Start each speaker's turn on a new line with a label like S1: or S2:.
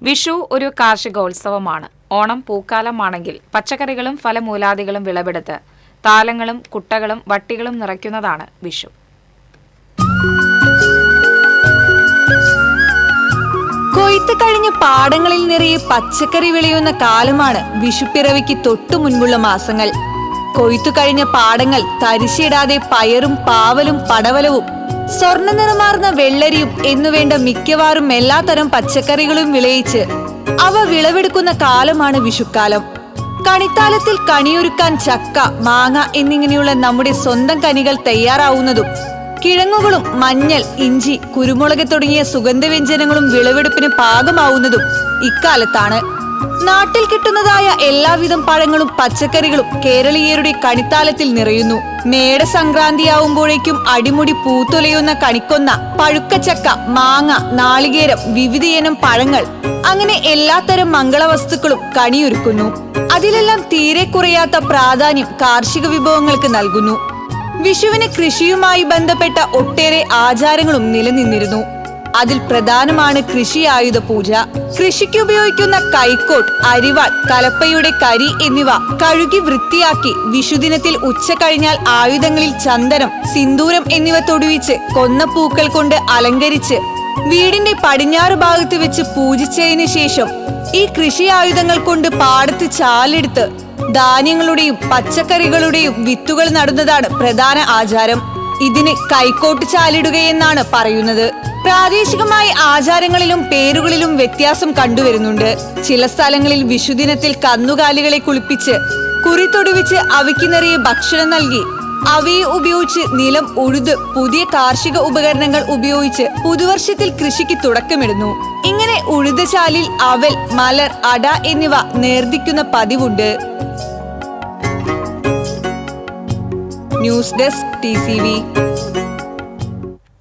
S1: വിഷു ഒരു കാർഷികോത്സവമാണ്. ഓണം പൂക്കാലമാണെങ്കിൽ പച്ചക്കറികളും ഫലമൂലാദികളും വിളവെടുത്ത് താലങ്ങളും കുട്ടകളും വട്ടികളും നിറയ്ക്കുന്നതാണ് വിഷു.
S2: കൊയ്ത്ത് കഴിഞ്ഞ് പാടങ്ങളിൽ നിറയെ പച്ചക്കറി വിളയുന്ന കാലമാണ് വിഷുപ്പിറവിക്ക് തൊട്ടു മുൻപുള്ള മാസങ്ങൾ. കൊയ്ത്തു കഴിഞ്ഞ പാടങ്ങൾ തരിശിടാതെ പയറും പാവലും പടവലവും സ്വർണ്ണ നിറമാർന്ന വെള്ളരിയും എന്നുവേണ്ട മിക്കവാറും എല്ലാത്തരം പച്ചക്കറികളും വിളയിച്ച് അവ വിളവെടുക്കുന്ന കാലമാണ് വിഷുക്കാലം. കണിത്താലത്തിൽ കണിയൊരുക്കാൻ ചക്ക, മാങ്ങ എന്നിങ്ങനെയുള്ള നമ്മുടെ സ്വന്തം കനികൾ തയ്യാറാവുന്നതും കിഴങ്ങുകളും മഞ്ഞൾ, ഇഞ്ചി, കുരുമുളക് തുടങ്ങിയ സുഗന്ധവ്യഞ്ജനങ്ങളും വിളവെടുപ്പിന് പാകമാവുന്നതും ഇക്കാലത്താണ്. നാട്ടിൽ കിട്ടുന്നതായ എല്ലാവിധം പഴങ്ങളും പച്ചക്കറികളും കേരളീയരുടെ കണിത്താലത്തിൽ നിറയുന്നു. മേടസംക്രാന്തിയാവുമ്പോഴേക്കും അടിമുടി പൂത്തൊലയുന്ന കണിക്കൊന്ന, പഴുക്കച്ചക്ക, മാങ്ങ, നാളികേരം, വിവിധയിനം പഴങ്ങൾ, അങ്ങനെ എല്ലാത്തരം മംഗളവസ്തുക്കളും കണിയൊരുക്കുന്നു. അതിലെല്ലാം തീരെ കുറയാത്ത പ്രാധാന്യം കാർഷിക വിഭവങ്ങൾക്ക് നൽകുന്നു. വിഷുവിന് കൃഷിയുമായി ബന്ധപ്പെട്ട ഒട്ടേറെ ആചാരങ്ങളും നിലനിന്നിരുന്നു. അതിൽ പ്രധാനമാണ് കൃഷി ആയുധ പൂജ. കൃഷിക്ക് ഉപയോഗിക്കുന്ന കൈക്കോട്ട്, അരിവാൾ, കലപ്പയുടെ കരി എന്നിവ കഴുകി വൃത്തിയാക്കി വിഷുദിനത്തിൽ ഉച്ച കഴിഞ്ഞാൽ ആയുധങ്ങളിൽ ചന്ദനം, സിന്ദൂരം എന്നിവ തൊടുവിച്ച് കൊന്ന പൂക്കൾ കൊണ്ട് അലങ്കരിച്ച് വീടിന്റെ പടിഞ്ഞാറ് ഭാഗത്ത് വെച്ച് പൂജിച്ചതിന് ശേഷം ഈ കൃഷി ആയുധങ്ങൾ കൊണ്ട് പാടത്ത് ചാലെടുത്ത് ധാന്യങ്ങളുടെയും പച്ചക്കറികളുടെയും വിത്തുകൾ നടുന്നതാണ് പ്രധാന ആചാരം. ഇതിന് കൈക്കോട്ട് ചാലിടുകയെന്നാണ് പറയുന്നത്. പ്രാദേശികമായ ആചാരങ്ങളിലും പേരുകളിലും വ്യത്യാസം കണ്ടുവരുന്നുണ്ട്. ചില സ്ഥലങ്ങളിൽ വിഷുദിനത്തിൽ കന്നുകാലികളെ കുളിപ്പിച്ച് കുറി തൊടുവിച്ച് അവയ്ക്ക് നിറയെ ഭക്ഷണം നൽകി അവയെ ഉപയോഗിച്ച് നിലം ഉഴുത് പുതിയ കാർഷിക ഉപകരണങ്ങൾ ഉപയോഗിച്ച് പുതുവർഷത്തിൽ കൃഷിക്ക് തുടക്കമിടുന്നു. ഇങ്ങനെ ഉഴുത ചാലിൽ അവൽ, മലർ, അട എന്നിവ നേർദിക്കുന്ന പതിവുണ്ട്. News desk TCV.